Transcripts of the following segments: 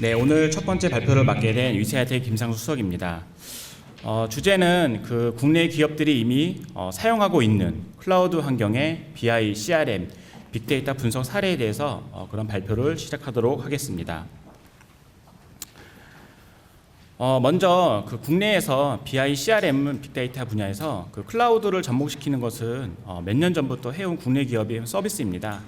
네, 오늘 첫 번째 발표를 맡게 된 위세하이텍 김상수 수석입니다. 주제는 국내 기업들이 이미 사용하고 있는 클라우드 환경의 BI, CRM, 빅데이터 분석 사례에 대해서 그런 발표를 시작하도록 하겠습니다. 먼저 국내에서 BI, CRM, 빅데이터 분야에서 클라우드를 접목시키는 것은 몇 년 전부터 해온 국내 기업의 서비스입니다.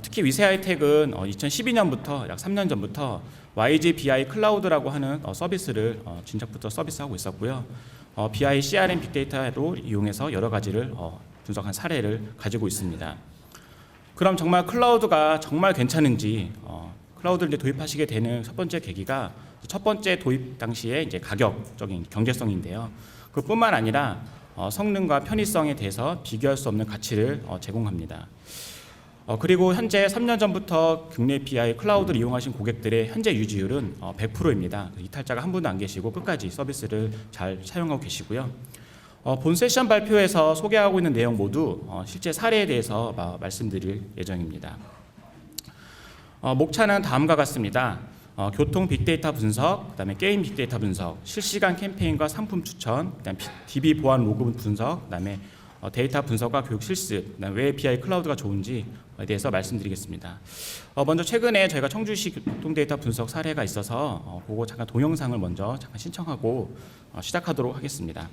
특히 위세하이텍은 2012년부터 약 3년 전부터 YG BI 클라우드라고 하는 서비스를 진작부터 서비스하고 있었고요. BI, CRM, 빅데이터로 이용해서 여러 가지를 분석한 사례를 가지고 있습니다. 그럼 정말 클라우드가 정말 괜찮은지 클라우드를 이제 도입하시게 되는 첫 번째 계기가 첫 번째 도입 당시에 이제 가격적인 경제성인데요. 그뿐만 아니라 성능과 편의성에 대해서 비교할 수 없는 가치를 제공합니다. 그리고 현재 3년 전부터 국내 BI 클라우드를 이용하신 고객들의 현재 유지율은 100%입니다. 이탈자가 한 분도 안 계시고 끝까지 서비스를 잘 사용하고 계시고요. 본 세션 발표에서 소개하고 있는 내용 모두 실제 사례에 대해서 말씀드릴 예정입니다. 목차는 다음과 같습니다. 교통 빅데이터 분석, 그다음에 게임 빅데이터 분석, 실시간 캠페인과 상품 추천, 그다음에 DB 보안 로그 분석, 그다음에 데이터 분석과 교육 실습, 그다음에 왜 BI 클라우드가 좋은지에 대해서 말씀드리겠습니다. 먼저 최근에 저희가 청주시 교통 데이터 분석 사례가 있어서 그거 잠깐 동영상을 먼저 잠깐 신청하고 시작하도록 하겠습니다.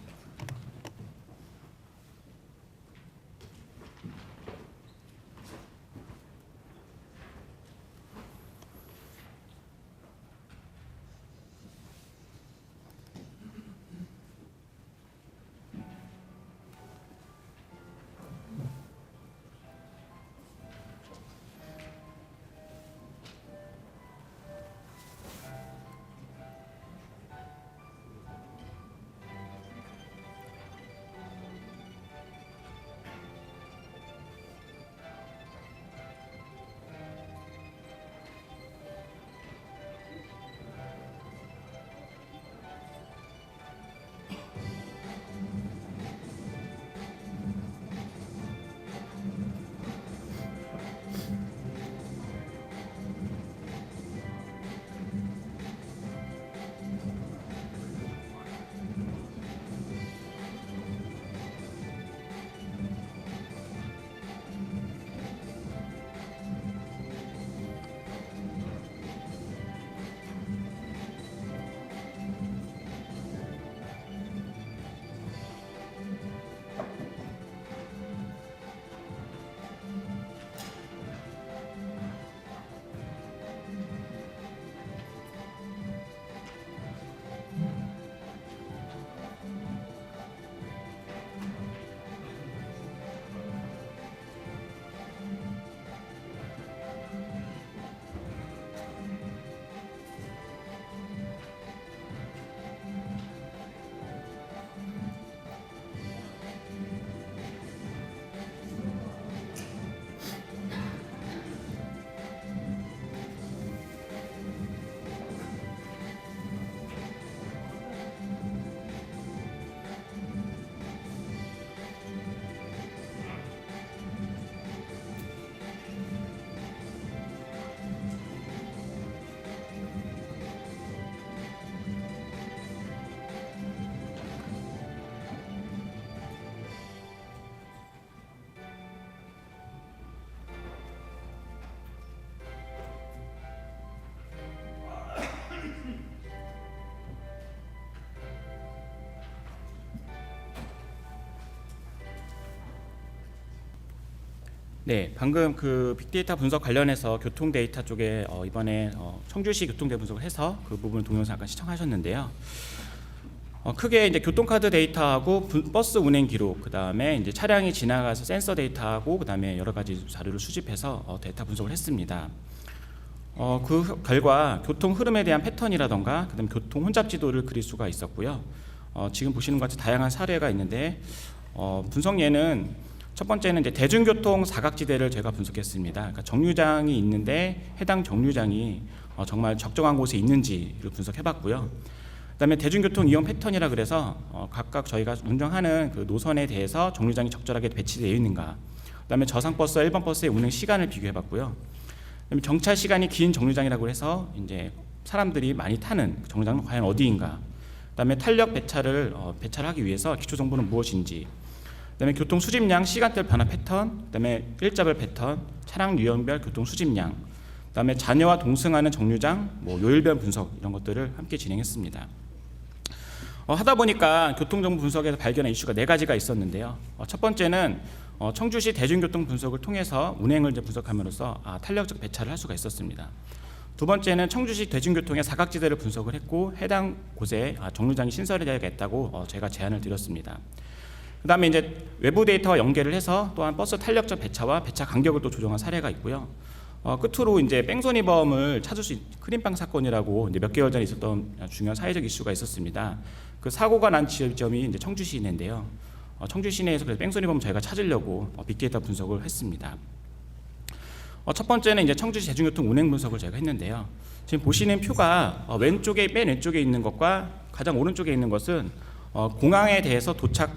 네, 방금 빅데이터 분석 관련해서 교통 데이터 쪽에 이번에 청주시 교통 데이터 분석을 해서 그 부분 동영상 잠깐 시청하셨는데요. 크게 이제 교통카드 데이터하고 버스 운행 기록, 그 다음에 이제 차량이 지나가서 센서 데이터하고 그 다음에 여러 가지 자료를 수집해서 데이터 분석을 했습니다. 그 결과 교통 흐름에 대한 패턴이라던가 그다음 교통 혼잡 지도를 그릴 수가 있었고요. 지금 보시는 것 같이 다양한 사례가 있는데 분석 예는 첫 번째는 이제 대중교통 사각지대를 제가 분석했습니다. 그러니까 정류장이 있는데 해당 정류장이 정말 적정한 곳에 있는지를 분석해봤고요. 그다음에 대중교통 이용 패턴이라 그래서 각각 저희가 운전하는 그 노선에 대해서 정류장이 적절하게 배치되어 있는가. 그다음에 저상버스, 1번 버스의 운행 시간을 비교해봤고요. 그다음에 정차 시간이 긴 정류장이라고 해서 이제 사람들이 많이 타는 정류장은 과연 어디인가, 그다음에 탄력 배차를 배차를 하기 위해서 기초 정보는 무엇인지, 그다음에 교통 수집량, 시간대 변화 패턴, 그다음에 일자별 패턴, 차량 유형별 교통 수집량, 그다음에 자녀와 동승하는 정류장, 요일별 분석, 이런 것들을 함께 진행했습니다. 하다 보니까 교통정보 분석에서 발견한 이슈가 4가지가 있었는데요. 첫 번째는 청주시 대중교통 분석을 통해서 운행을 이제 분석함으로써 탄력적 배차를 할 수가 있었습니다. 두 번째는 청주시 대중교통의 사각지대를 분석을 했고 해당 곳에 정류장이 신설해야겠다고 제가 제안을 드렸습니다. 그다음에 이제 외부 데이터와 연계를 해서 또한 버스 탄력적 배차와 배차 간격을 또 조정한 사례가 있고요. 끝으로 이제 뺑소니범을 찾을 수 있는 크림빵 사건이라고 이제 몇 개월 전에 있었던 중요한 사회적 이슈가 있었습니다. 그 사고가 난 지점이 이제 청주 시내인데요. 청주 시내에서 그래서 뺑소니범 저희가 찾으려고 빅데이터 분석을 했습니다. 첫 번째는 이제 청주시 대중교통 운행 분석을 저희가 했는데요. 지금 보시는 표가 맨 왼쪽에 있는 것과 가장 오른쪽에 있는 것은 공항에 대해서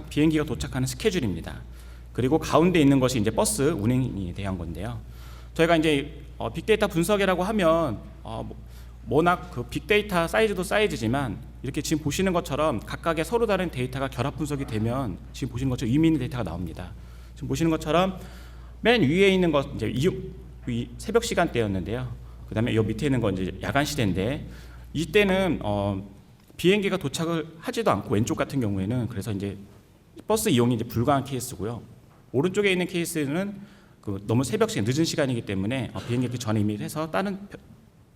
비행기가 도착하는 스케줄입니다. 그리고 가운데 있는 것이 이제 버스 운행에 대한 건데요. 저희가 이제 빅데이터 분석이라고 하면 워낙 그 빅데이터 사이즈도 사이즈지만 이렇게 지금 보시는 것처럼 각각의 서로 다른 데이터가 결합 분석이 되면 지금 보시는 것처럼 의미 있는 데이터가 나옵니다. 지금 보시는 것처럼 맨 위에 있는 것 이제 새벽 시간대였는데요. 그다음에 이 밑에 있는 건 이제 야간 시대인데 이때는 비행기가 도착을 하지도 않고 왼쪽 같은 경우에는 그래서 이제 버스 이용이 이제 불가한 케이스고요. 오른쪽에 있는 케이스는 너무 새벽 시간 늦은 시간이기 때문에 비행기 그 전에 이미 해서 다른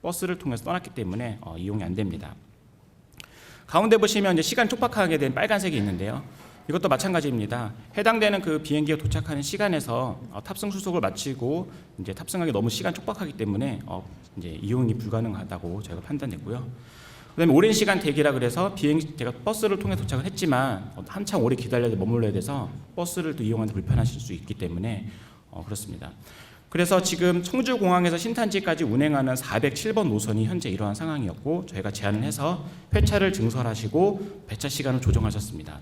버스를 통해서 떠났기 때문에 이용이 안 됩니다. 가운데 보시면 이제 시간 촉박하게 된 빨간색이 있는데요. 이것도 마찬가지입니다. 해당되는 그 비행기가 도착하는 시간에서 탑승 수속을 마치고 이제 탑승하기 너무 시간 촉박하기 때문에 이제 이용이 불가능하다고 저희가 판단했고요. 그다음에 오랜 시간 대기라 그래서 제가 버스를 통해 도착을 했지만 한참 오래 기다려야 머물러야 돼서 버스를 또 이용하는데 불편하실 수 있기 때문에 그렇습니다. 그래서 지금 청주공항에서 신탄지까지 운행하는 407번 노선이 현재 이러한 상황이었고 저희가 제안을 해서 회차를 증설하시고 배차 시간을 조정하셨습니다.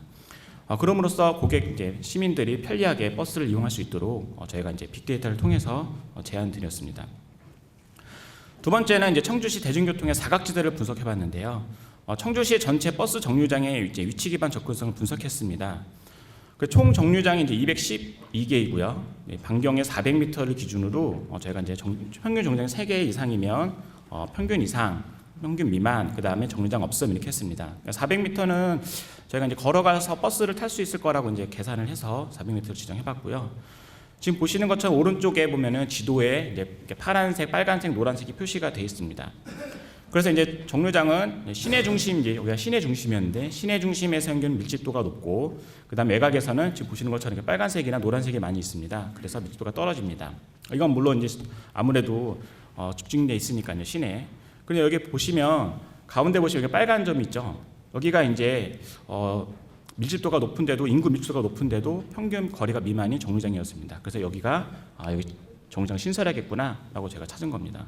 그럼으로써 이제 시민들이 편리하게 버스를 이용할 수 있도록 저희가 이제 빅데이터를 통해서 제안드렸습니다. 두 번째는 이제 청주시 대중교통의 사각지대를 분석해봤는데요. 청주시 전체 버스 정류장의 이제 위치 기반 접근성을 분석했습니다. 총 정류장이 이제 212개이고요. 반경의 400m를 기준으로 저희가 이제 평균 정류장 3개 이상이면 평균 이상, 평균 미만, 그 다음에 정류장 없음 이렇게 했습니다. 400m는 저희가 이제 걸어가서 버스를 탈 수 있을 거라고 이제 계산을 해서 400m를 지정해봤고요. 지금 보시는 것처럼 오른쪽에 보면은 지도에 이제 파란색, 빨간색, 노란색이 표시가 되어 있습니다. 그래서 이제 정류장은 시내 중심, 이제 여기가 시내 중심이었는데 시내 중심에서 현균 밀집도가 높고 그다음 외곽에서는 지금 보시는 것처럼 빨간색이나 노란색이 많이 있습니다. 그래서 밀집도가 떨어집니다. 이건 물론 이제 아무래도 집중돼 있으니까요, 시내. 그런데 여기 보시면 가운데 보시면 여기 빨간 점이 있죠. 여기가 이제 밀집도가 높은데도 인구 밀집도가 높은데도 평균 거리가 미만인 정류장이었습니다. 그래서 여기가 여기 정류장 신설해야겠구나라고 제가 찾은 겁니다.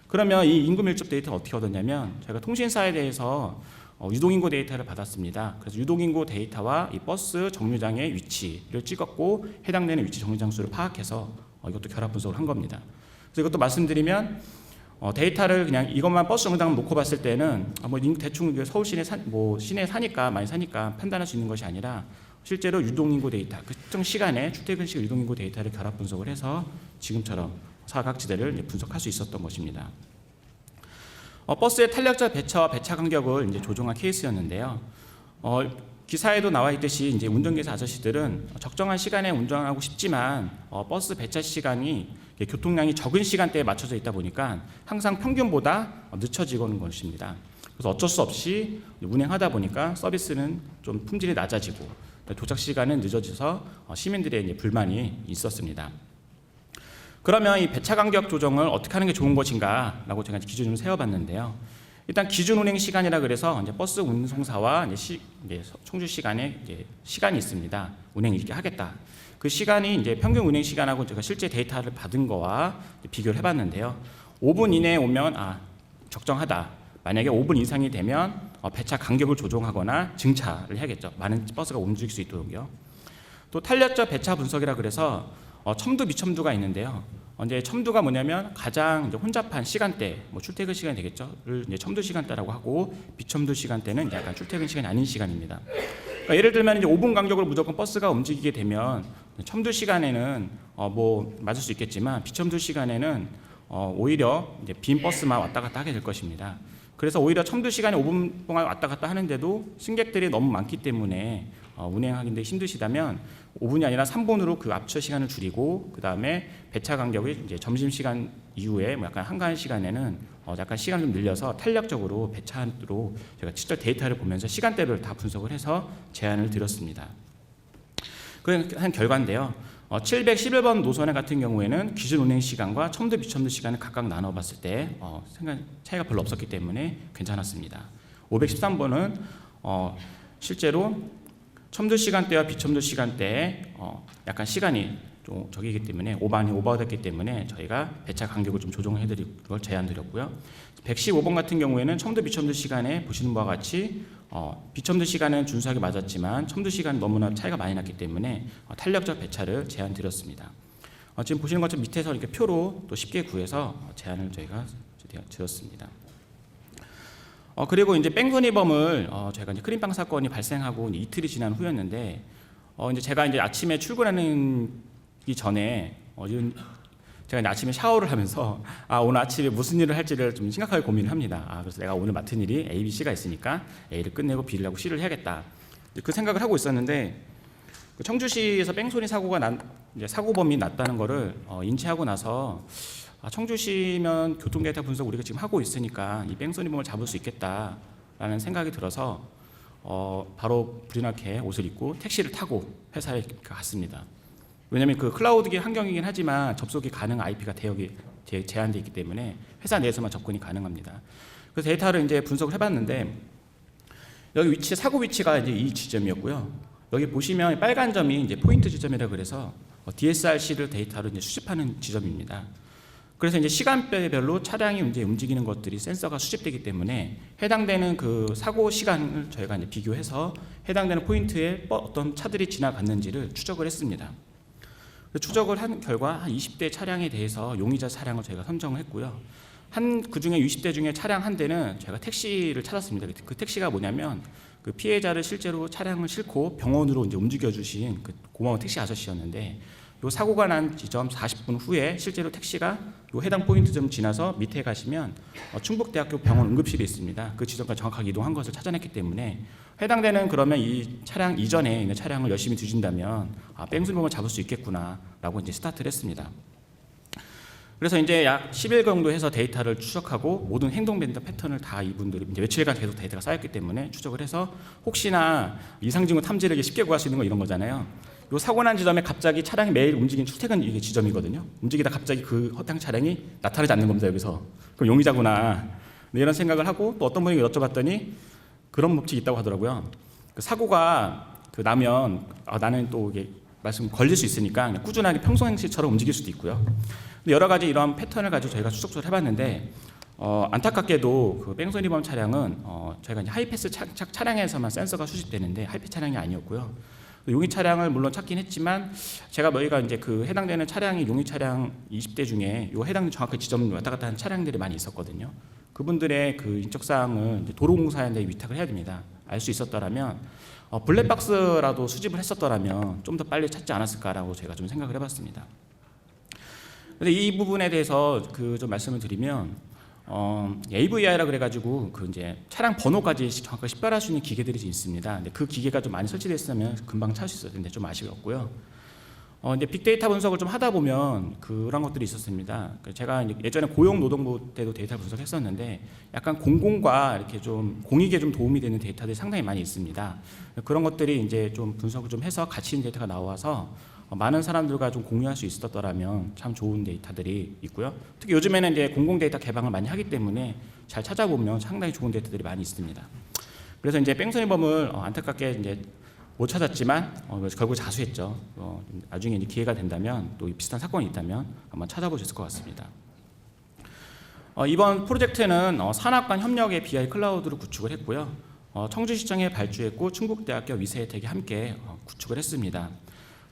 그러면 이 인구 밀집 데이터를 어떻게 얻었냐면 제가 통신사에 대해서 유동인구 데이터를 받았습니다. 그래서 유동인구 데이터와 이 버스 정류장의 위치를 찍었고 해당되는 위치 정류장 수를 파악해서 이것도 결합 분석을 한 겁니다. 그래서 이것도 말씀드리면 데이터를 그냥 이것만 버스 정류장 놓고 봤을 때는 대충 서울 시내 시내에 사니까 많이 사니까 판단할 수 있는 것이 아니라 실제로 유동인구 데이터, 특정 시간에 출퇴근 시간 유동인구 데이터를 결합 분석을 해서 지금처럼 사각지대를 분석할 수 있었던 것입니다. 버스의 탄력적 배차와 배차 간격을 이제 조정한 케이스였는데요. 기사에도 나와 있듯이 이제 운전기사 아저씨들은 적정한 시간에 운전하고 싶지만 버스 배차 시간이 교통량이 적은 시간대에 맞춰져 있다 보니까 항상 평균보다 늦춰지는 것입니다. 그래서 어쩔 수 없이 운행하다 보니까 서비스는 좀 품질이 낮아지고 도착 시간은 늦어져서 시민들의 이제 불만이 있었습니다. 그러면 이 배차 간격 조정을 어떻게 하는 게 좋은 것인가라고 제가 기준을 세워봤는데요. 일단 기준 운행 시간이라 그래서 이제 버스 운송사와 이제 청주 시간에 이제 시간이 있습니다. 운행 이렇게 하겠다. 그 시간이 이제 평균 운행 시간하고 제가 실제 데이터를 받은 거와 비교를 해봤는데요. 5분 이내에 오면 적정하다. 만약에 5분 이상이 되면 배차 간격을 조정하거나 증차를 해야겠죠. 많은 버스가 움직일 수 있도록요. 또 탄력적 배차 분석이라 그래서 첨두 미첨두가 있는데요. 이제 첨두가 뭐냐면 가장 이제 혼잡한 시간대, 뭐 출퇴근 시간이 되겠죠?를 이제 첨두 시간대라고 하고 비첨두 시간대는 약간 출퇴근 시간이 아닌 시간입니다. 그러니까 예를 들면 이제 5분 간격으로 무조건 버스가 움직이게 되면 첨두 시간에는 뭐 맞을 수 있겠지만 비첨두 시간에는 오히려 이제 빈 버스만 왔다 갔다 하게 될 것입니다. 그래서 오히려 첨두 시간에 5분 동안 왔다 갔다 하는데도 승객들이 너무 많기 때문에 운행하기인데 힘드시다면 5분이 아니라 3분으로 그 앞처 시간을 줄이고 그 다음에 배차 간격이 이제 점심 시간 이후에 뭐 약간 한가한 시간에는 약간 시간을 좀 늘려서 탄력적으로 배차로 제가 직접 데이터를 보면서 시간대를 다 분석을 해서 제안을 드렸습니다. 그한 결과인데요. 711번 노선에 같은 경우에는 기준 운행 시간과 첨두 비첨두 시간을 각각 나눠봤을 때 생각 차이가 별로 없었기 때문에 괜찮았습니다. 513번은 실제로 첨두 시간대와 비첨두 시간대에 약간 시간이 좀 저기이기 때문에 오버됐기 때문에 저희가 배차 간격을 좀 조정해드릴 걸 제안드렸고요. 115번 같은 경우에는 첨두 비첨두 시간에 보시는 바와 같이 비첨두 시간은 준수하게 맞았지만 첨두 시간 너무나 차이가 많이 났기 때문에 탄력적 배차를 제안드렸습니다. 지금 보시는 것처럼 밑에서 이렇게 표로 또 쉽게 구해서 제안을 저희가 드렸습니다. 그리고 이제 뺑소니범을 저희가 이제 크림빵 사건이 발생하고 이제 이틀이 지난 후였는데 이제 제가 이제 아침에 출근하는 기 전에 제가 이제 아침에 샤워를 하면서 오늘 아침에 무슨 일을 할지를 좀 심각하게 고민을 합니다. 그래서 내가 오늘 맡은 일이 A, B, C가 있으니까 A를 끝내고 B를 하고 C를 해야겠다. 그 생각을 하고 있었는데 그 청주시에서 뺑소니 사고가 이제 사고범이 났다는 거를 인지하고 나서 청주시면 교통 데이터 분석 우리가 지금 하고 있으니까 이 뺑소니범을 잡을 수 있겠다라는 생각이 들어서 바로 불이 나게 옷을 입고 택시를 타고 회사에 갔습니다. 왜냐하면 그 클라우드 환경이긴 하지만 접속이 가능한 IP가 대역이 제한되어 있기 때문에 회사 내에서만 접근이 가능합니다. 그래서 데이터를 이제 분석을 해봤는데 여기 사고 위치가 이제 이 지점이었고요. 여기 보시면 빨간 점이 이제 포인트 지점이라 그래서 DSRC를 데이터로 이제 수집하는 지점입니다. 그래서 이제 시간대별로 차량이 이제 움직이는 것들이 센서가 수집되기 때문에 해당되는 그 사고 시간을 저희가 이제 비교해서 해당되는 포인트에 어떤 차들이 지나갔는지를 추적을 했습니다. 추적을 한 결과 한 20대 차량에 대해서 용의자 차량을 저희가 선정을 했고요. 그 중에 20대 중에 차량 한 대는 저희가 택시를 찾았습니다. 그 택시가 뭐냐면 그 피해자를 실제로 차량을 싣고 병원으로 이제 움직여 주신 그 고마운 택시 아저씨였는데 요 사고가 난 지점 40분 후에 실제로 택시가 요 해당 포인트 좀 지나서 밑에 가시면 충북대학교 병원 응급실이 있습니다. 그 지점까지 정확하게 이동한 것을 찾아냈기 때문에 해당되는 그러면 이 차량 이전에 있는 차량을 열심히 뒤진다면 뺑소니범을 잡을 수 있겠구나라고 이제 스타트를 했습니다. 그래서 이제 약 10일 정도 해서 데이터를 추적하고 모든 행동 패턴을 다 이분들이 이제 며칠간 계속 데이터가 쌓였기 때문에 추적을 해서 혹시나 이상 징후 탐지를 쉽게 구할 수 있는 거 이런 거잖아요. 요 사고 난 지점에 갑자기 차량이 매일 움직이는 출퇴근 이게 지점이거든요. 움직이다 갑자기 그 허탕 차량이 나타나지 않는 겁니다. 여기서 그럼 용의자구나 이런 생각을 하고 또 어떤 분이 여쭤봤더니 그런 법칙이 있다고 하더라고요. 그 사고가 나면 나는 또 이게 말씀 걸릴 수 있으니까 그냥 꾸준하게 평소행실처럼 움직일 수도 있고요. 근데 여러 가지 이런 패턴을 가지고 저희가 추적을 해봤는데 안타깝게도 그 뺑소니범 차량은 저희가 이제 하이패스 차량에서만 센서가 수집되는데 하이패스 차량이 아니었고요. 용의 차량을 물론 찾긴 했지만 저희가 이제 그 해당되는 차량이 용의 차량 20대 중에 요 해당 정확한 지점 왔다 갔다 하는 차량들이 많이 있었거든요. 그분들의 그 인적 사항을 도로공사에 위탁을 해야 됩니다. 알 수 있었더라면 블랙박스라도 수집을 했었더라면 좀 더 빨리 찾지 않았을까라고 제가 좀 생각을 해봤습니다. 근데 이 부분에 대해서 좀 말씀을 드리면 AVI라 그래가지고 그 이제 차량 번호까지 정확하게 식별할 수 있는 기계들이 있습니다. 근데 그 기계가 좀 많이 설치됐으면 금방 찾을 수 있었는데 좀 아쉬웠고요. 이제 빅데이터 분석을 좀 하다 보면 그런 것들이 있었습니다. 제가 예전에 고용노동부 때도 데이터 분석했었는데 약간 공공과 이렇게 좀 공익에 좀 도움이 되는 데이터들이 상당히 많이 있습니다. 그런 것들이 이제 좀 분석을 좀 해서 가치 있는 데이터가 나와서 많은 사람들과 좀 공유할 수 있었더라면 참 좋은 데이터들이 있고요. 특히 요즘에는 이제 공공 데이터 개방을 많이 하기 때문에 잘 찾아보면 상당히 좋은 데이터들이 많이 있습니다. 그래서 이제 뺑소니범을 안타깝게 이제 못 찾았지만 결국 자수했죠. 나중에 이제 기회가 된다면 또 비슷한 사건이 있다면 한번 찾아보셨을 것 같습니다. 이번 프로젝트는 산학관 협력의 BI 클라우드를 구축을 했고요. 청주시청에 발주했고 충북대학교 위세혜택이 함께 구축을 했습니다.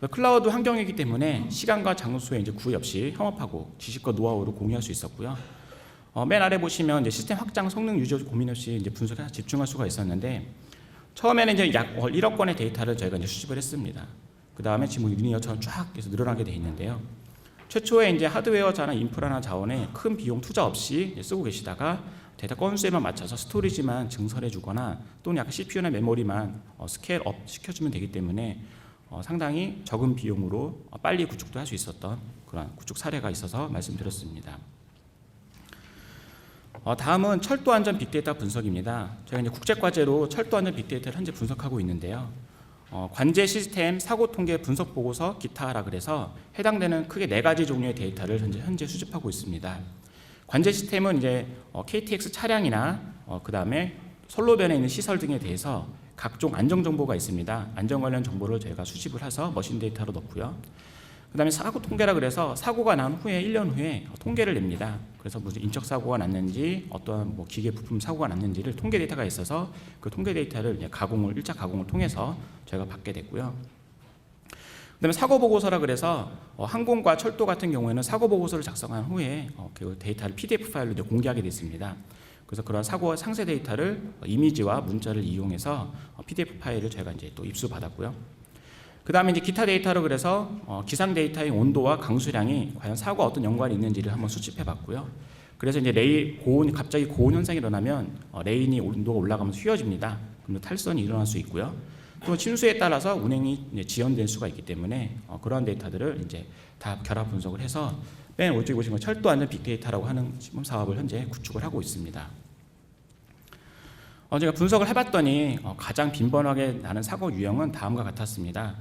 클라우드 환경이기 때문에 시간과 장소에 이제 구애 없이 협업하고 지식과 노하우를 공유할 수 있었고요. 맨 아래 보시면 이제 시스템 확장 성능 유저 고민 없이 이제 분석에 집중할 수가 있었는데, 처음에는 이제 약 1억 건의 데이터를 저희가 이제 수집을 했습니다. 그 다음에 지금 리니어처럼 쫙 계속 늘어나게 돼 있는데요. 최초에 이제 하드웨어나 인프라나 자원에 큰 비용 투자 없이 쓰고 계시다가 데이터 건수에만 맞춰서 스토리지만 증설해 주거나 또는 약간 CPU나 메모리만 스케일 업 시켜주면 되기 때문에 상당히 적은 비용으로 빨리 구축도 할 수 있었던 그런 구축 사례가 있어서 말씀드렸습니다. 다음은 철도 안전 빅데이터 분석입니다. 저희가 이제 국제 과제로 철도 안전 빅데이터를 현재 분석하고 있는데요. 관제 시스템 사고 통계 분석 보고서 기타라 그래서 해당되는 크게 4가지 종류의 데이터를 현재 수집하고 있습니다. 관제 시스템은 이제 KTX 차량이나 그 다음에 선로변에 있는 시설 등에 대해서 각종 안전 정보가 있습니다. 안전 관련 정보를 저희가 수집을 해서 머신 데이터로 넣고요. 그 다음에 사고 통계라 그래서 사고가 난 후에 1년 후에 통계를 냅니다. 그래서 무슨 인적 사고가 났는지 어떠한 기계 부품 사고가 났는지를 통계 데이터가 있어서 그 통계 데이터를 이제 1차 가공을 통해서 저희가 받게 됐고요. 그 다음에 사고 보고서라 그래서 항공과 철도 같은 경우에는 사고 보고서를 작성한 후에 그 데이터를 PDF 파일로 이제 공개하게 됐습니다. 그래서 그런 사고 상세 데이터를 이미지와 문자를 이용해서 PDF 파일을 저희가 이제 또 입수받았고요. 그 다음에 이제 기타 데이터로 그래서 기상 데이터의 온도와 강수량이 과연 사고와 어떤 연관이 있는지를 한번 수집해 봤고요. 그래서 이제 갑자기 고온 현상이 일어나면 레인이 온도가 올라가면서 휘어집니다. 그러면 탈선이 일어날 수 있고요. 또 침수에 따라서 운행이 이제 지연될 수가 있기 때문에 그러한 데이터들을 이제 다 결합 분석을 해서 맨 오른쪽에 보시면 철도 안전 빅데이터라고 하는 시범 사업을 현재 구축을 하고 있습니다. 제가 분석을 해봤더니 가장 빈번하게 나는 사고 유형은 다음과 같았습니다.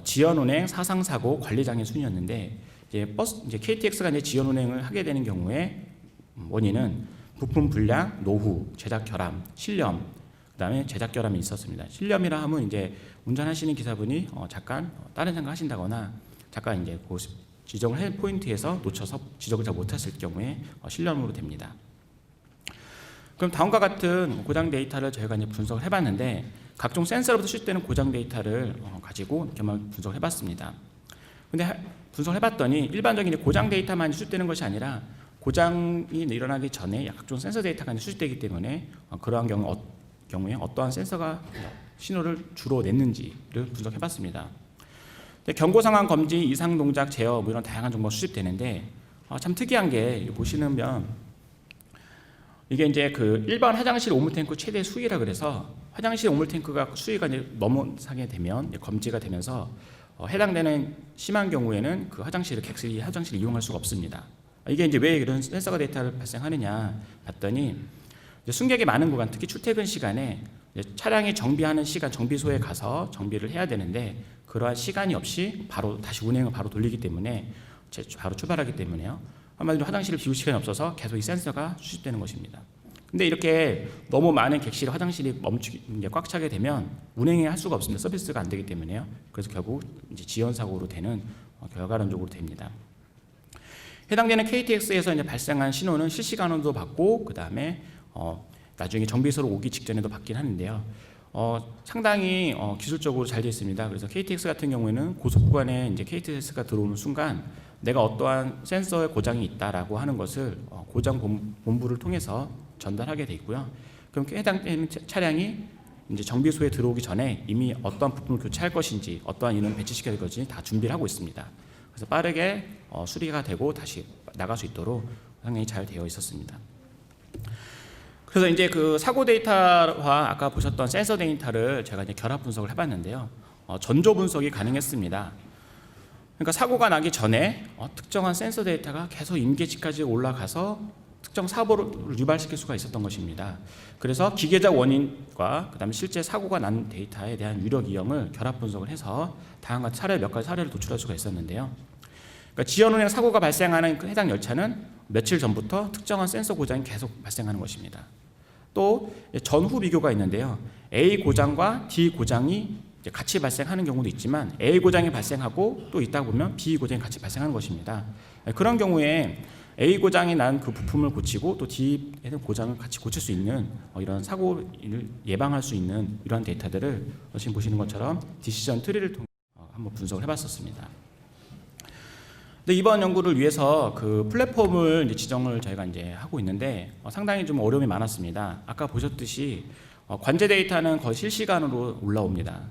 지연 운행, 사상 사고, 관리 장애 순이었는데 이제 KTX가 이제 지연 운행을 하게 되는 경우에 원인은 부품 불량, 노후, 제작 결함, 실념, 그다음에 제작 결함이 있었습니다. 실념이라 하면 이제 운전하시는 기사분이 잠깐 다른 생각 하신다거나 잠깐 이제 그 지정을 할 포인트에서 놓쳐서 지적을 잘 못했을 경우에 실념으로 됩니다. 그럼 다음과 같은 고장 데이터를 저희가 이제 분석을 해봤는데 각종 센서로부터 수집되는 고장 데이터를 가지고 이렇게 한번 분석을 해봤습니다. 근데 분석을 해봤더니 일반적인 이제 고장 데이터만 수집되는 것이 아니라 고장이 일어나기 전에 각종 센서 데이터가 수집되기 때문에 그러한 경우에 어떠한 센서가 신호를 주로 냈는지를 분석해봤습니다. 경고 상황 검지, 이상 동작 제어 이런 다양한 정보가 수집되는데 참 특이한 게 보시면 이게 이제 그 일반 화장실 오물탱크 최대 수위라 그래서 화장실 오물탱크가 수위가 이제 넘어서게 되면 검지가 되면서 해당되는 심한 경우에는 그 객실이 화장실을 이용할 수가 없습니다. 이게 이제 왜 이런 센서가 데이터를 발생하느냐 봤더니 승객이 많은 구간, 특히 출퇴근 시간에 차량이 정비하는 시간, 정비소에 가서 정비를 해야 되는데 그러한 시간이 없이 바로 다시 운행을 바로 돌리기 때문에 바로 출발하기 때문에요. 한마디로 화장실을 비울 시간이 없어서 계속 이 센서가 수집되는 것입니다. 근데 이렇게 너무 많은 객실 화장실이 꽉 차게 되면 운행을 할 수가 없습니다. 서비스가 안 되기 때문에요. 그래서 결국 이제 지연 사고로 되는 결과론적으로 됩니다. 해당되는 KTX에서 이제 발생한 신호는 실시간으로도 받고 그 다음에 나중에 정비소로 오기 직전에도 받긴 하는데요. 상당히 기술적으로 잘 되어 있습니다. 그래서 KTX 같은 경우에는 고속 구간에 이제 KTX가 들어오는 순간 내가 어떠한 센서의 고장이 있다라고 하는 것을 고장 본부를 통해서 전달하게 돼 있고요. 그럼 해당되는 차량이 이제 정비소에 들어오기 전에 이미 어떠한 부품을 교체할 것인지, 어떠한 인원을 배치시켜야 될 것인지 다 준비를 하고 있습니다. 그래서 빠르게 수리가 되고 다시 나갈 수 있도록 상당히 잘 되어 있었습니다. 그래서 이제 그 사고 데이터와 아까 보셨던 센서 데이터를 제가 이제 결합 분석을 해봤는데요. 전조 분석이 가능했습니다. 그러니까 사고가 나기 전에 특정한 센서 데이터가 계속 임계치까지 올라가서 특정 사고를 유발시킬 수가 있었던 것입니다. 그래서 기계적 원인과 그다음에 실제 사고가 난 데이터에 대한 유력 이형을 결합 분석을 해서 다양한 몇 가지 사례를 도출할 수가 있었는데요. 그러니까 지연 운행 사고가 발생하는 그 해당 열차는 며칠 전부터 특정한 센서 고장이 계속 발생하는 것입니다. 또 전후 비교가 있는데요. A 고장과 D 고장이 같이 발생하는 경우도 있지만 A 고장이 발생하고 또 있다 보면 B 고장이 같이 발생하는 것입니다. 그런 경우에 A 고장이 난 그 부품을 고치고 또 D의 고장을 같이 고칠 수 있는 이런 사고를 예방할 수 있는 이러한 데이터들을 지금 보시는 것처럼 디시전 트리를 통해 한번 분석을 해봤었습니다. 근데 이번 연구를 위해서 그 플랫폼을 이제 지정을 저희가 이제 하고 있는데 상당히 좀 어려움이 많았습니다. 아까 보셨듯이 관제 데이터는 거의 실시간으로 올라옵니다.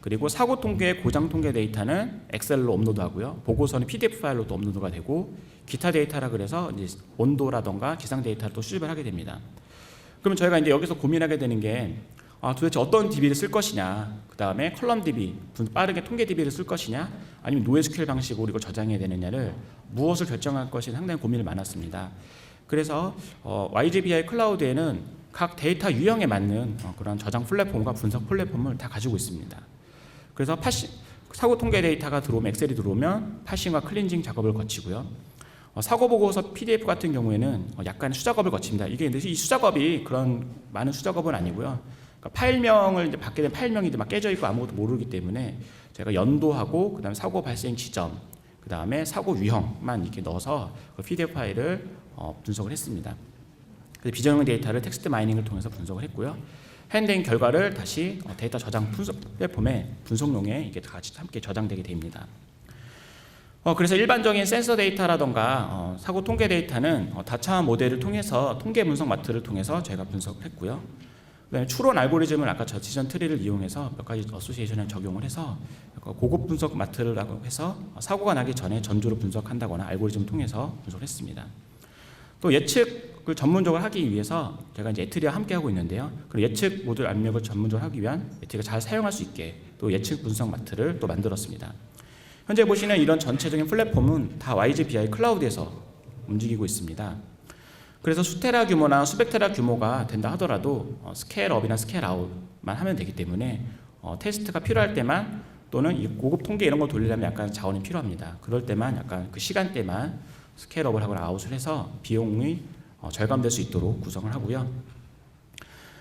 그리고 사고 통계, 고장 통계 데이터는 엑셀로 업로드하고요. 보고서는 PDF 파일로도 업로드가 되고 기타 데이터라 그래서 이제 온도라던가 기상 데이터를 또 수집을 하게 됩니다. 그러면 저희가 이제 여기서 고민하게 되는 게 도대체 어떤 DB를 쓸 것이냐, 그 다음에 컬럼 DB, 빠르게 통계 DB를 쓸 것이냐, 아니면 NoSQL 방식으로 이걸 저장해야 되느냐를 무엇을 결정할 것이 상당히 고민이 많았습니다. 그래서 YJBI 클라우드에는 각 데이터 유형에 맞는 그런 저장 플랫폼과 분석 플랫폼을 다 가지고 있습니다. 그래서 사고 통계 데이터가 들어오면 엑셀이 들어오면 파싱과 클린징 작업을 거치고요. 사고 보고서 PDF 같은 경우에는 약간의 수작업을 거칩니다. 이게 근데 이 수작업이 그런 많은 수작업은 아니고요. 그러니까 파일명을 이제 받게 된 파일명이 막 깨져 있고 아무것도 모르기 때문에 제가 연도하고 그다음에 사고 발생 지점, 그다음에 사고 유형만 이렇게 넣어서 그 PDF 파일을 분석을 했습니다. 그래서 비정형 데이터를 텍스트 마이닝을 통해서 분석을 했고요. 해당된 결과를 다시 데이터 저장 분석 플랫폼에 분석용에 이게 같이 함께 저장되게 됩니다. 그래서 일반적인 센서 데이터라던가 사고 통계 데이터는 다차원 모델을 통해서 통계 분석 마트를 통해서 저희가 분석을 했고요. 그다음에 추론 알고리즘을 아까 저지션 트리를 이용해서 몇 가지 어소시에이션을 적용을 해서 고급 분석 마트를 해서 사고가 나기 전에 전조를 분석한다거나 알고리즘을 통해서 분석을 했습니다. 또 예측을 전문적으로 하기 위해서 제가 이제 에트리와 함께 하고 있는데요. 그 예측 모듈 압력을 전문적으로 하기 위한 에트리가 잘 사용할 수 있게 또 예측 분석 마트를 또 만들었습니다. 현재 보시는 이런 전체적인 플랫폼은 다 YJBI 클라우드에서 움직이고 있습니다. 그래서 수테라 규모나 수백 테라 규모가 된다 하더라도 스케일업이나 스케일아웃만 하면 되기 때문에 테스트가 필요할 때만 또는 이 고급 통계 이런 걸 돌리려면 약간 자원이 필요합니다. 그럴 때만 약간 그 시간대만 스케일업을 하거나 아웃을 해서 비용이 절감될 수 있도록 구성을 하고요.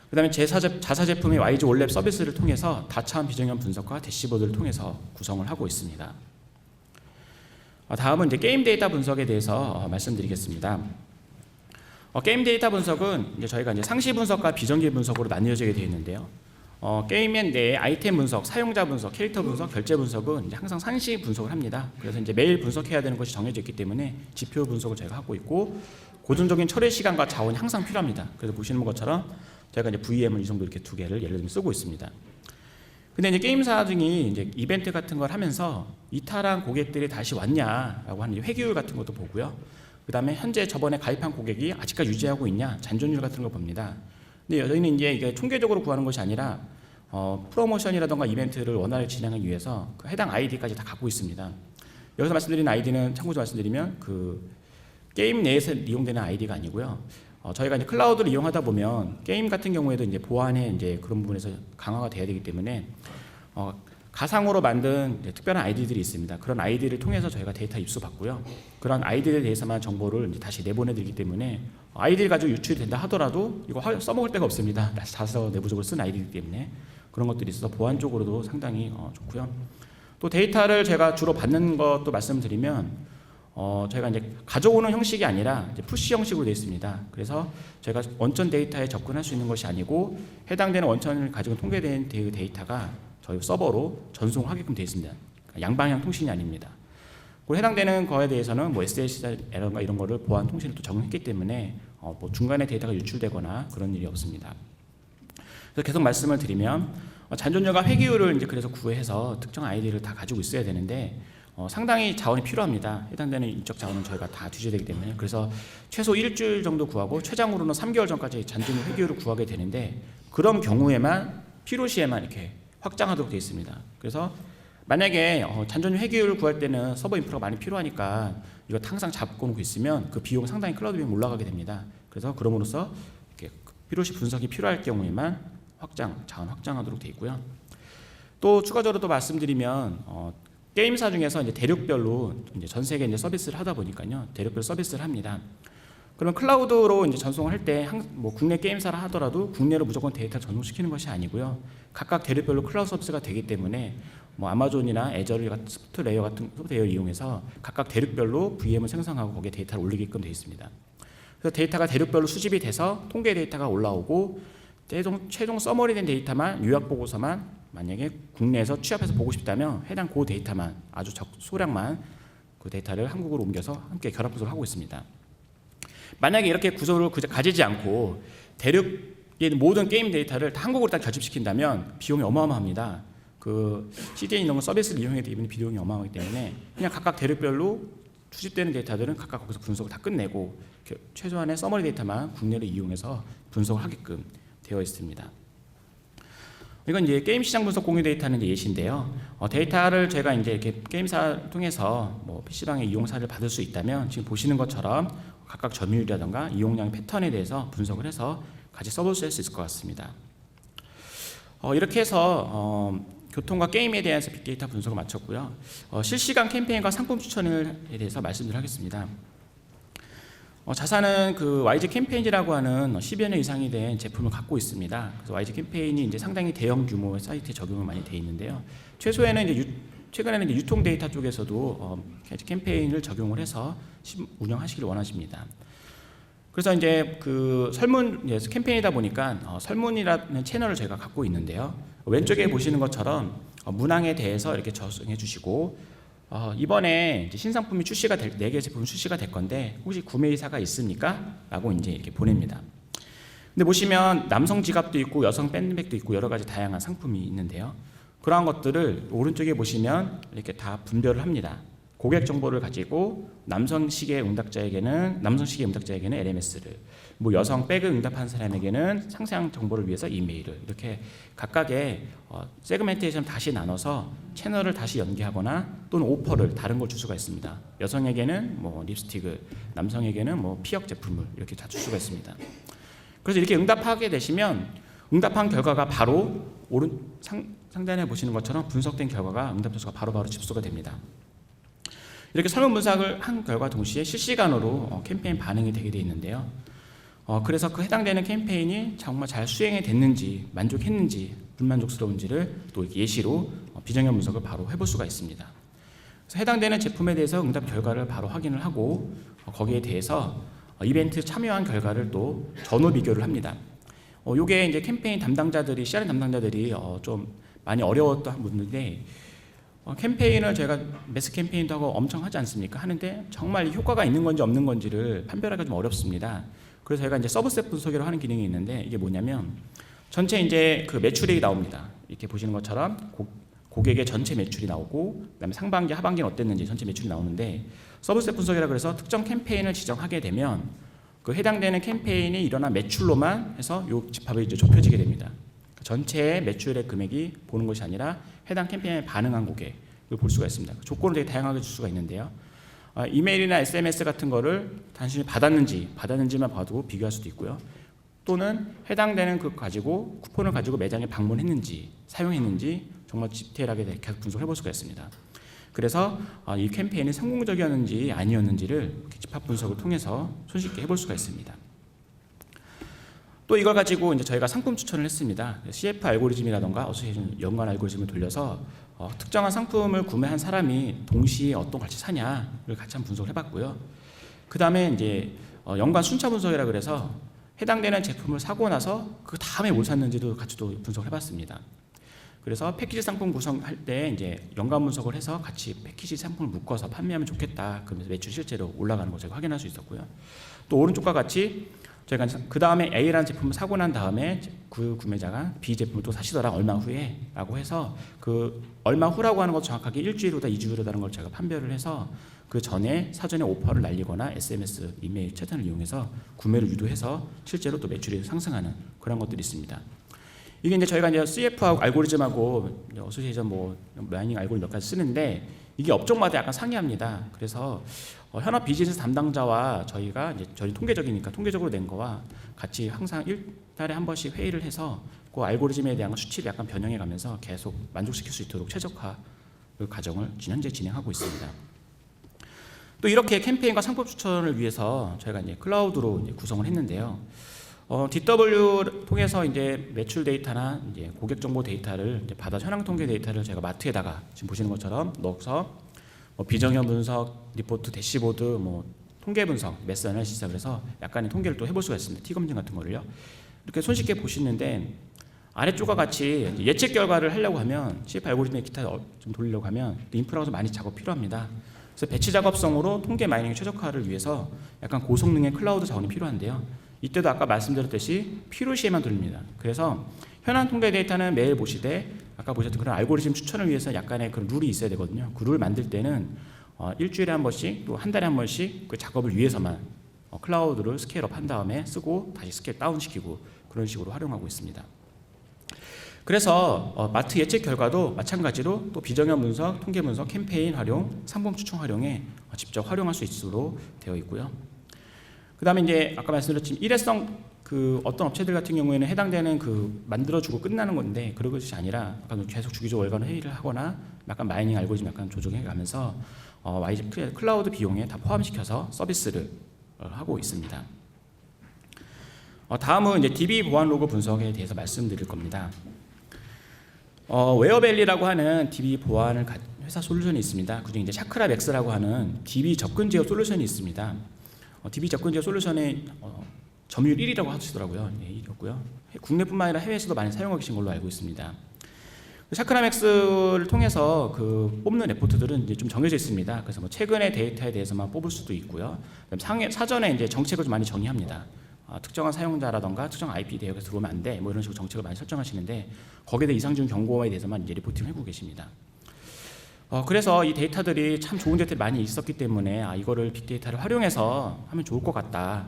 그 다음에 자사 제품의 YG 올랩 서비스를 통해서 다차원 비정형 분석과 대시보드를 통해서 구성을 하고 있습니다. 다음은 이제 게임 데이터 분석에 대해서 말씀드리겠습니다. 게임 데이터 분석은 이제 저희가 이제 상시 분석과 비정기 분석으로 나뉘어지게 되어 있는데요. 게임의 내 아이템 분석, 사용자 분석, 캐릭터 분석, 결제 분석은 이제 항상 상시 분석을 합니다. 그래서 이제 매일 분석해야 되는 것이 정해져 있기 때문에 지표 분석을 저희가 하고 있고 고정적인 처리 시간과 자원이 항상 필요합니다. 그래서 보시는 것처럼 저희가 이제 VM을 이 정도 이렇게 두 개를 예를 들면 쓰고 있습니다. 근데 이제 게임사 등이 이제 이벤트 같은 걸 하면서 이탈한 고객들이 다시 왔냐라고 하는 회귀율 같은 것도 보고요. 그 다음에 현재 저번에 가입한 고객이 아직까지 유지하고 있냐, 잔존율 같은 걸 봅니다. 근데 저희는 이제 이게 통계적으로 구하는 것이 아니라 프로모션이라던가 이벤트를 원활하게 진행하기 위해서 그 해당 아이디까지 다 갖고 있습니다. 여기서 말씀드리는 아이디는 참고로 말씀드리면 그 게임 내에서 이용되는 아이디가 아니고요. 저희가 이제 클라우드를 이용하다 보면 게임 같은 경우에도 이제 보안에 이제 그런 부분에서 강화가 돼야 되기 때문에 가상으로 만든 특별한 아이디들이 있습니다. 그런 아이디를 통해서 저희가 데이터 입수받고요. 그런 아이디에 대해서만 정보를 이제 다시 내보내드리기 때문에 아이디를 가지고 유출이 된다 하더라도 이거 써먹을 데가 없습니다. 자서 내부적으로 쓴 아이디이기 때문에 그런 것들이 있어서 보안적으로도 상당히 좋고요. 또 데이터를 제가 주로 받는 것도 말씀드리면 저희가 이제 가져오는 형식이 아니라 이제 푸시 형식으로 되어 있습니다. 그래서 저희가 원천 데이터에 접근할 수 있는 것이 아니고 해당되는 원천을 가지고 통계된 데이터가 저희 서버로 전송하게끔 되어 있습니다. 그러니까 양방향 통신이 아닙니다. 그리고 해당되는 거에 대해서는 뭐 SSL이라든가 이런 거를 보안 통신을 또 적용했기 때문에 뭐 중간에 데이터가 유출되거나 그런 일이 없습니다. 그래서 계속 말씀을 드리면 잔존율과 회귀율을 이제 그래서 구해서 특정 아이디를 다 가지고 있어야 되는데 상당히 자원이 필요합니다. 해당되는 인적 자원은 저희가 다 뒤져야 되기 때문에 그래서 최소 일주일 정도 구하고 최장으로는 3개월 전까지 잔존율 회귀율을 구하게 되는데 그런 경우에만 필요시에만 이렇게 확장하도록 되어 있습니다. 그래서 만약에 잔존율 회귀율을 구할 때는 서버 인프라가 많이 필요하니까 이거 항상 잡고 놓고 있으면 그 비용 상당히 클라우드 비용 올라가게 됩니다. 그래서 그럼으로써 이렇게 필요시 분석이 필요할 경우에만 자원 확장하도록 되어 있고요. 또 추가적으로 또 말씀드리면 게임사 중에서 이제 대륙별로 이제 전 세계 이제 서비스를 하다 보니까요, 대륙별 서비스를 합니다. 그러면 클라우드로 이제 전송을 할 때 뭐 국내 게임사라 하더라도 국내로 무조건 데이터를 전송시키는 것이 아니고요. 각각 대륙별로 클라우드 서비스가 되기 때문에 뭐 아마존이나 애저리 같은 소프트웨어 같은 소프트웨어를 이용해서 각각 대륙별로 VM을 생성하고 거기에 데이터를 올리게끔 되어 있습니다. 그래서 데이터가 대륙별로 수집이 돼서 통계 데이터가 올라오고 최종 서머리된 데이터만 요약 보고서만 만약에 국내에서 취합해서 보고 싶다면 해당 그 데이터만 아주 소량만 그 데이터를 한국으로 옮겨서 함께 결합 분석을 하고 있습니다. 만약에 이렇게 구조를 가지지 않고 대륙의 모든 게임 데이터를 다 한국으로 딱 결집시킨다면 비용이 어마어마합니다. 그 CDN 이런 서비스를 이용하게 되면 비용이 어마어마하기 때문에 그냥 각각 대륙별로 수집되는 데이터들은 각각 거기서 분석을 다 끝내고 최소한의 서머리 데이터만 국내를 이용해서 분석을 하게끔 되어 있습니다. 이건 이제 게임 시장 분석 공유 데이터는 이제 예시인데요. 데이터를 제가 이제 이렇게 게임사를 통해서 뭐 PC방의 이용사를 받을 수 있다면 지금 보시는 것처럼 각각 점유율이라든가 이용량 패턴에 대해서 분석을 해서 같이 써볼 수 있을 것 같습니다. 이렇게 해서 교통과 게임에 대해서 빅데이터 분석을 마쳤고요. 실시간 캠페인과 상품 추천에 대해서 말씀을 하겠습니다. 자사는 그 YG 캠페인이라고 하는 10여 년 이상이 된 제품을 갖고 있습니다. 그래서 YG 캠페인이 이제 상당히 대형 규모의 사이트에 적용을 많이 돼 있는데요. 최근에는 이제 유통 데이터 쪽에서도 캠페인을 적용을 해서 운영하시길 원하십니다. 그래서 이제 그 설문 캠페인이다 보니까 설문이라는 채널을 저희가 갖고 있는데요. 왼쪽에 보시는 것처럼 문항에 대해서 이렇게 저장해 주시고 이번에 이제 신상품이 출시가 될 4개 제품이 출시가 될 건데 혹시 구매 의사가 있습니까? 라고 이제 이렇게 보냅니다. 근데 보시면 남성 지갑도 있고 여성 밴드백도 있고 여러 가지 다양한 상품이 있는데요. 그러한 것들을 오른쪽에 보시면 이렇게 다 분별을 합니다. 고객 정보를 가지고 남성 시계 응답자에게는 LMS를, 뭐 여성 백을 응답한 사람에게는 상세한 정보를 위해서 이메일을 이렇게 각각의 세그멘테이션 다시 나눠서 채널을 다시 연계하거나 또는 오퍼를 다른 걸 줄 수가 있습니다. 여성에게는 뭐 립스틱을, 남성에게는 뭐 피혁 제품을 이렇게 다 줄 수가 있습니다. 그래서 이렇게 응답하게 되시면 응답한 결과가 바로 상단에 보시는 것처럼 분석된 결과가 응답 점수가 바로바로 집수가 됩니다. 이렇게 설문 분석을 한 결과 동시에 실시간으로 캠페인 반응이 되게 되어 있는데요. 그래서 그 해당되는 캠페인이 정말 잘 수행이 됐는지, 만족했는지, 불만족스러운지를 또 예시로 비정형 분석을 바로 해볼 수가 있습니다. 그래서 해당되는 제품에 대해서 응답 결과를 바로 확인을 하고 거기에 대해서 이벤트 참여한 결과를 또 전후 비교를 합니다. 요게 이제 캠페인 담당자들이, CRM 담당자들이 좀 많이 어려웠던 분인데 캠페인을 저희가 매스 캠페인도 하고 엄청 하지 않습니까? 하는데 정말 효과가 있는 건지 없는 건지를 판별하기가 좀 어렵습니다. 그래서 저희가 이제 서브셋 분석이라고 하는 기능이 있는데 이게 뭐냐면 전체 이제 그 매출액이 나옵니다. 이렇게 보시는 것처럼 고객의 전체 매출이 나오고 그다음에 상반기, 하반기는 어땠는지 전체 매출이 나오는데 서브셋 분석이라 그래서 특정 캠페인을 지정하게 되면 그 해당되는 캠페인이 일어난 매출로만 해서 요 집합이 이제 좁혀지게 됩니다. 전체 매출의 금액이 보는 것이 아니라 해당 캠페인에 반응한 고객을 볼 수가 있습니다. 조건을 되게 다양하게 줄 수가 있는데요. 이메일이나 SMS 같은 거를 단순히 받았는지만 봐도 비교할 수도 있고요. 또는 해당되는 그 가지고 쿠폰을 가지고 매장에 방문했는지 사용했는지 정말 디테일하게 계속 분석을 해볼 수가 있습니다. 그래서 이 캠페인이 성공적이었는지 아니었는지를 집합 분석을 통해서 손쉽게 해볼 수가 있습니다. 또 이걸 가지고 이제 저희가 상품 추천을 했습니다. CF 알고리즘이라던가 어소시에이션 연관 알고리즘을 돌려서 특정한 상품을 구매한 사람이 동시에 어떤 걸 같이 사냐를 같이 한번 분석을 해봤고요. 그 다음에 이제 연관 순차 분석이라 그래서 해당되는 제품을 사고 나서 그 다음에 뭘 샀는지도 같이 또 분석을 해봤습니다. 그래서 패키지 상품 구성할 때 이제 연관 분석을 해서 같이 패키지 상품을 묶어서 판매하면 좋겠다. 그러면서 매출이 실제로 올라가는 걸 제가 확인할 수 있었고요. 또 오른쪽과 같이 저희가 그 다음에 A라는 제품을 사고 난 다음에 그 구매자가 B 제품을 또 사시더라 얼마 후에 라고 해서 그 얼마 후라고 하는 것 정확하게 일주일 후다 2주 후라는 걸 제가 판별을 해서 그 전에 사전에 오퍼를 날리거나 SMS, 이메일, 채팅을 이용해서 구매를 유도해서 실제로 또 매출이 상승하는 그런 것들이 있습니다. 이게 이제 저희가 이제 CF하고 알고리즘하고 어소시에이션 뭐 마이닝 알고리즘 몇 가지 쓰는데 이게 업종마다 약간 상이합니다. 그래서 현업 비즈니스 담당자와 저희가 이제 저희 통계적이니까 통계적으로 낸 거와 같이 항상 1달에 한 번씩 회의를 해서 그 알고리즘에 대한 수치를 약간 변형해 가면서 계속 만족시킬 수 있도록 최적화 그 과정을 현재 진행하고 있습니다. 또 이렇게 캠페인과 상품 추천을 위해서 저희가 이제 클라우드로 이제 구성을 했는데요. DW 통해서 이제 매출 데이터나 이제 고객 정보 데이터를 이제 받아 현황 통계 데이터를 제가 마트에다가 지금 보시는 것처럼 넣어서 비정형 분석, 리포트, 대시보드, 뭐 통계 분석, 매스 애널리시스 그래서 약간의 통계를 또 해볼 수가 있습니다. T 검증 같은 거를요. 이렇게 손쉽게 보시는데 아래쪽과 같이 예측 결과를 하려고 하면 CF 알고리즘의 기타 좀 돌리려고 하면 인프라가 좀 많이 작업 필요합니다. 그래서 배치 작업성으로 통계 마이닝 최적화를 위해서 약간 고성능의 클라우드 자원이 필요한데요. 이때도 아까 말씀드렸듯이 필요시에만 돌립니다. 그래서 현황 통계 데이터는 매일 보시되 아까 보셨던 그런 알고리즘 추천을 위해서 약간의 그런 룰이 있어야 되거든요. 그 룰을 만들 때는 일주일에 한 번씩 또 한 달에 한 번씩 그 작업을 위해서만 클라우드를 스케일업 한 다음에 쓰고 다시 스케일 다운 시키고 그런 식으로 활용하고 있습니다. 그래서 마트 예측 결과도 마찬가지로 또 비정형 분석, 통계 분석, 캠페인 활용, 상품 추천 활용에 직접 활용할 수 있도록 되어 있고요. 그다음에 이제 아까 말씀드렸지만 일회성 그 어떤 업체들 같은 경우에는 해당되는 그 만들어주고 끝나는 건데 그런 것이 아니라 약간 계속 주기적으로 월간 회의를 하거나 약간 마이닝 알고리즘 약간 조정해가면서 YG 클라우드 비용에 다 포함시켜서 서비스를 하고 있습니다. 다음은 이제 DB 보안 로그 분석에 대해서 말씀드릴 겁니다. 웨어밸리라고 하는 DB 보안을 회사 솔루션이 있습니다. 그중에 이제 샤크라 맥스라고 하는 DB 접근 제어 솔루션이 있습니다. DB 접근 제어 솔루션의 점유율 1위라고 하시더라고요. 네, 1위였고요. 국내뿐만 아니라 해외에서도 많이 사용하고 계신 걸로 알고 있습니다. 샤크라 맥스를 통해서 그 뽑는 레포트들은 이제 좀 정해져 있습니다. 그래서 뭐 최근의 데이터에 대해서만 뽑을 수도 있고요. 사전에 이제 정책을 좀 많이 정의합니다. 특정한 사용자라던가 특정한 IP 대역에서 들어오면 안 돼. 뭐 이런 식으로 정책을 많이 설정하시는데 거기에 대해 이상 중 경고에 대해서만 이제 리포팅을 해주고 계십니다. 그래서 이 데이터들이 참 좋은 데이터들이 많이 있었기 때문에 이거를 빅데이터를 활용해서 하면 좋을 것 같다.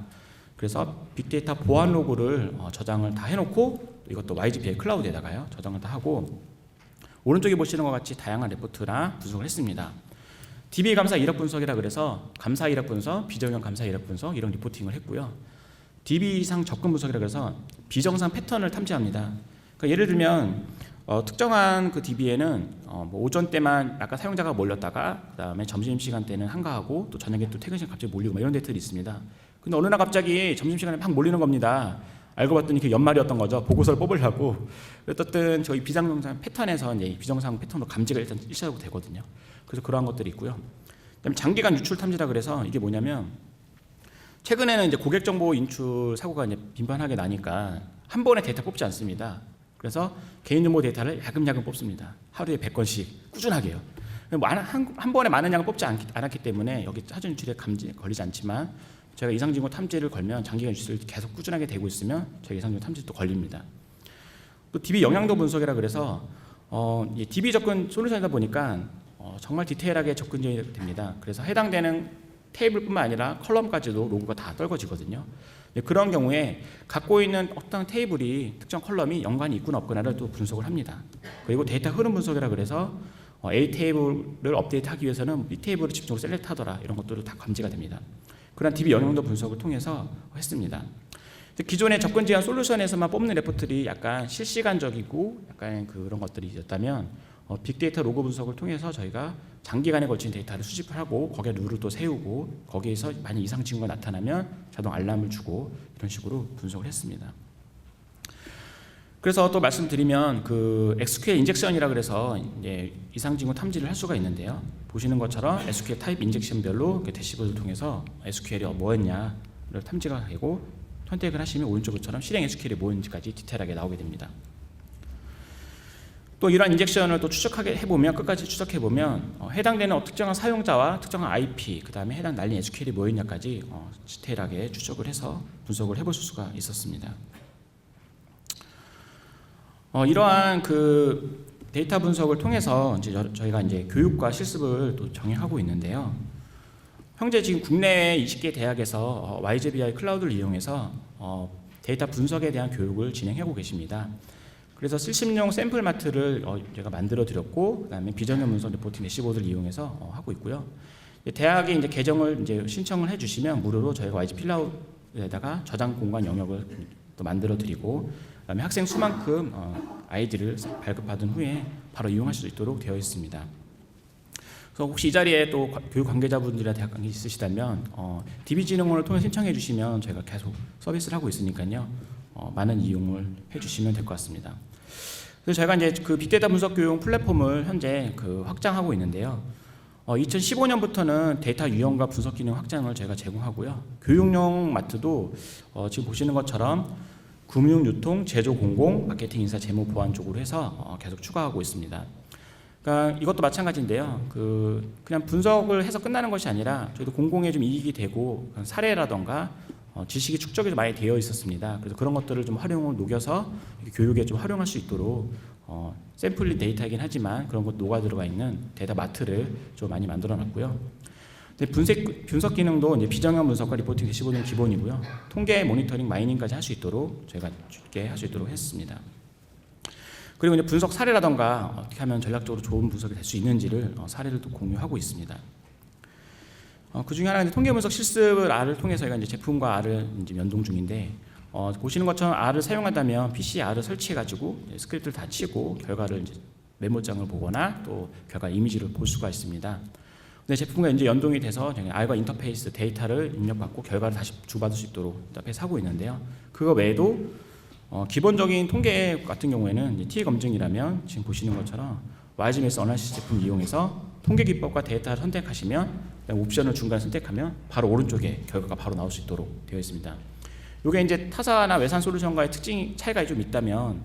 그래서 빅데이터 보안 로그를 저장을 다 해놓고 이것도 YGPL 클라우드에다가요 저장을 다 하고 오른쪽에 보시는 것 같이 다양한 레포트나 분석을 했습니다. DB 감사 이력 분석이라 그래서 감사 이력 분석, 비정형 감사 이력 분석 이런 리포팅을 했고요. DB 이상 접근 분석이라 그래서 비정상 패턴을 탐지합니다. 그러니까 예를 들면 특정한 그 DB에는 뭐 오전 때만 약간 사용자가 몰렸다가 그다음에 점심 시간 때는 한가하고 또 저녁에 또 퇴근 시간 갑자기 몰리고 막 이런 데이터들이 있습니다. 근데 어느 날 갑자기 점심 시간에 막 몰리는 겁니다. 알고 봤더니 그 연말이었던 거죠. 보고서를 뽑으려고. 어쨌든 저희 비정상 패턴에서 이제 비정상 패턴으로 감지가 일단 일시적으로 되거든요. 그래서 그러한 것들이 있고요. 그다음에 장기간 유출 탐지라 그래서 이게 뭐냐면 최근에는 이제 고객 정보 인출 사고가 이제 빈번하게 나니까 한 번에 데이터 뽑지 않습니다. 그래서 개인정보 데이터를 야금야금 뽑습니다. 하루에 100건씩 꾸준하게요. 한 번에 많은 양을 뽑지 않았기 때문에 여기 사전 유출에 걸리지 않지만 저희가 이상징후 탐지를 걸면 장기간 유출을 계속 꾸준하게 되고 있으면 저희 이상징후 탐지도 걸립니다. 또 DB 영향도 분석이라 그래서 DB 접근 솔루션이다 보니까 정말 디테일하게 접근이 됩니다. 그래서 해당되는 테이블뿐만 아니라 컬럼까지도 로그가 다 떨궈지거든요. 그런 경우에 갖고 있는 어떤 테이블이 특정 컬럼이 연관이 있거나 없거나를 또 분석을 합니다. 그리고 데이터 흐름 분석이라 그래서 A 테이블을 업데이트하기 위해서는 B 테이블을 집중적으로 셀렉트하더라 이런 것들을 다 감지가 됩니다. 그런 DB 영향도 분석을 통해서 했습니다. 기존의 접근 제한 솔루션에서만 뽑는 레포트들이 약간 실시간적이고 약간 그런 것들이 있었다면 빅데이터 로그 분석을 통해서 저희가 장기간에 걸친 데이터를 수집을 하고 거기에 룰을 또 세우고 거기에서 만약 이상 징후가 나타나면 자동 알람을 주고 이런 식으로 분석을 했습니다. 그래서 또 말씀드리면 그 SQL 인젝션이라 그래서 이제 이상 징후 탐지를 할 수가 있는데요. 보시는 것처럼 SQL 타입 인젝션별로 대시보드를 통해서 SQL이 뭐였냐를 탐지가 되고 선택을 하시면 오른쪽처럼 실행 SQL이 뭐였는지까지 디테일하게 나오게 됩니다. 또 이러한 인젝션을 또 추적하게 해보면 끝까지 추적해보면 해당되는 특정한 사용자와 특정한 IP 그 다음에 해당 날린 SQL이 뭐였냐까지 디테일하게 추적을 해서 분석을 해볼 수가 있었습니다. 이러한 그 데이터 분석을 통해서 이제 저희가 이제 교육과 실습을 또 정행하고 있는데요. 현재 지금 국내 20개 대학에서 YJBI 클라우드를 이용해서 데이터 분석에 대한 교육을 진행하고 계십니다. 그래서 실습용 샘플 마트를 제가 만들어 드렸고, 그다음에 비정형 문서 리포팅 대시보드를 이용해서 하고 있고요. 대학에 이제 계정을 이제 신청을 해주시면 무료로 저희가 YG 클라우드에다가 저장 공간 영역을 또 만들어 드리고, 그다음에 학생 수만큼 아이디를 발급받은 후에 바로 이용할 수 있도록 되어 있습니다. 그래서 혹시 이 자리에 또 교육 관계자분들이나 대학 관계 있으시다면 DB진흥원을 통해 신청해 주시면 저희가 계속 서비스를 하고 있으니까요. 많은 이용을 해주시면 될 것 같습니다. 그래서 저희가 이제 그 빅데이터 분석 교육 플랫폼을 현재 그 확장하고 있는데요. 2015년부터는 데이터 유형과 분석 기능 확장을 저희가 제공하고요. 교육용 마트도 지금 보시는 것처럼 금융, 유통, 제조, 공공, 마케팅, 인사, 재무, 보안 쪽으로 해서 계속 추가하고 있습니다. 그러니까 이것도 마찬가지인데요. 그냥 분석을 해서 끝나는 것이 아니라 저희도 공공에 좀 이익이 되고 사례라던가 지식이 축적이 좀 많이 되어 있었습니다. 그래서 그런 것들을 좀 활용을 녹여서 교육에 좀 활용할 수 있도록 샘플링 데이터이긴 하지만 그런 것 녹아 들어가 있는 데이터 마트를 좀 많이 만들어놨고요. 근데 분석 기능도 이제 비정형 분석과 리포팅 대시보드는 기본이고요. 통계, 모니터링, 마이닝까지 할 수 있도록 저희가 쉽게 할 수 있도록 했습니다. 그리고 이제 분석 사례라던가 어떻게 하면 전략적으로 좋은 분석이 될 수 있는지를 사례를 또 공유하고 있습니다. 그 중에 하나는 통계 분석 실습을 R을 통해서 저희가 이제 제품과 R을 이제 연동 중인데 보시는 것처럼 R을 사용한다면 PC에 R을 설치해가지고 스크립트를 다 치고 결과를 이제 메모장을 보거나 또 결과 이미지를 볼 수가 있습니다. 근데 제품과 이제 연동이 돼서 R과 인터페이스 데이터를 입력받고 결과를 다시 주받을 수 있도록 인터페이스 하고 있는데요. 그거 외에도 기본적인 통계 같은 경우에는 이제 T 검증이라면 지금 보시는 것처럼 YGMS 어나리시스 제품 이용해서 통계 기법과 데이터를 선택하시면 옵션을 중간에 선택하면 바로 오른쪽에 결과가 바로 나올 수 있도록 되어 있습니다. 이게 이제 타사나 외산 솔루션과의 차이가 좀 있다면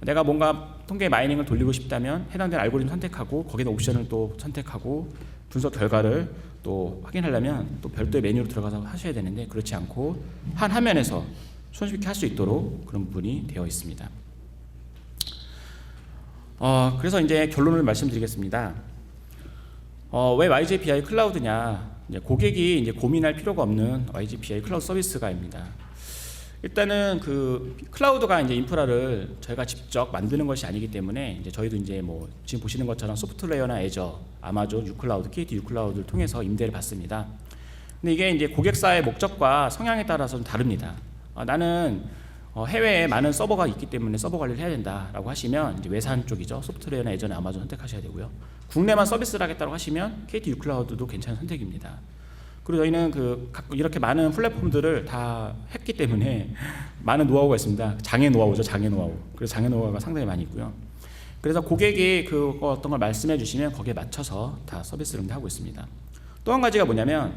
내가 뭔가 통계 마이닝을 돌리고 싶다면 해당되는 알고리즘 선택하고 거기다 옵션을 또 선택하고 분석 결과를 또 확인하려면 또 별도의 메뉴로 들어가서 하셔야 되는데 그렇지 않고 한 화면에서 손쉽게 할 수 있도록 그런 부분이 되어 있습니다. 그래서 이제 결론을 말씀드리겠습니다. 왜 YGBI 클라우드냐? 이제 고객이 이제 고민할 필요가 없는 YGBI 클라우드 서비스가입니다. 일단은 클라우드가 이제 인프라를 저희가 직접 만드는 것이 아니기 때문에 이제 저희도 이제 뭐 지금 보시는 것처럼 소프트웨어나 애저, 아마존 유클라우드, KT 유클라우드를 통해서 임대를 받습니다. 근데 이게 이제 고객사의 목적과 성향에 따라서 좀 다릅니다. 나는 해외에 많은 서버가 있기 때문에 서버 관리를 해야 된다라고 하시면 이제 외산 쪽이죠. 소프트웨어나 애저나 아마존 선택하셔야 되고요. 국내만 서비스를 하겠다고 하시면 KT 유클라우드도 괜찮은 선택입니다. 그리고 저희는 이렇게 많은 플랫폼들을 다 했기 때문에 많은 노하우가 있습니다. 장애 노하우죠, 장애 노하우. 그래서 장애 노하우가 상당히 많이 있고요. 그래서 고객이 어떤 걸 말씀해 주시면 거기에 맞춰서 다 서비스를 하고 있습니다. 또 한 가지가 뭐냐면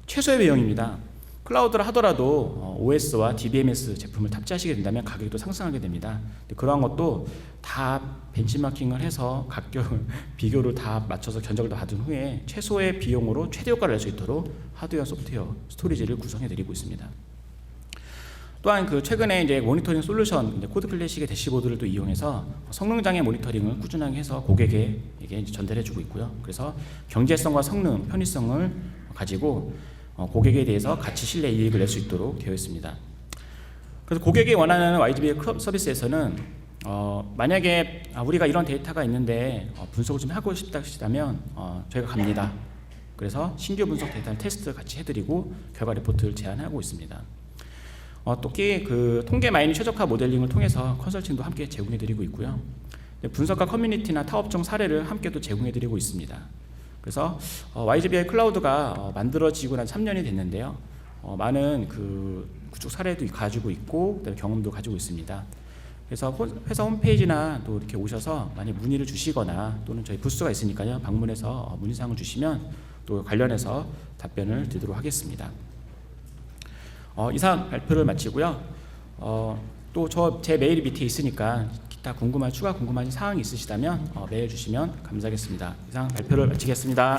최소의 비용입니다. 클라우드를 하더라도 OS와 DBMS 제품을 탑재하시게 된다면 가격도 상승하게 됩니다. 그러한 것도 다 벤치마킹을 해서 각격 비교를 다 맞춰서 견적을 다 받은 후에 최소의 비용으로 최대 효과를 낼 수 있도록 하드웨어, 소프트웨어, 스토리지를 구성해 드리고 있습니다. 또한 최근에 이제 모니터링 솔루션 코드 클래식의 대시보드를 또 이용해서 성능 장애 모니터링을 꾸준하게 해서 고객에게 이제 전달해 주고 있고요. 그래서 경제성과 성능, 편의성을 가지고 고객에 대해서 같이 신뢰 이익을 낼 수 있도록 되어 있습니다. 그래서 고객이 원하는 YGBI 서비스에서는 만약에 우리가 이런 데이터가 있는데 분석을 좀 하고 싶다 하시다면 저희가 갑니다. 그래서 신규 분석 데이터를 테스트 같이 해드리고 결과 리포트를 제안하고 있습니다. 특히 통계 마이닝 최적화 모델링을 통해서 컨설팅도 함께 제공해드리고 있고요. 분석가 커뮤니티나 타업종 사례를 함께 또 제공해드리고 있습니다. 그래서 YGBI 클라우드가 만들어지고 난 3년이 됐는데요. 많은 구축 사례도 가지고 있고 그다음에 경험도 가지고 있습니다. 그래서 회사 홈페이지나 또 이렇게 오셔서 많이 문의를 주시거나 또는 저희 부스가 있으니까요. 방문해서 문의사항을 주시면 또 관련해서 답변을 드리도록 하겠습니다. 이상 발표를 마치고요. 또 제 메일이 밑에 있으니까 기타 추가 궁금한 사항이 있으시다면 메일 주시면 감사하겠습니다. 이상 발표를 마치겠습니다.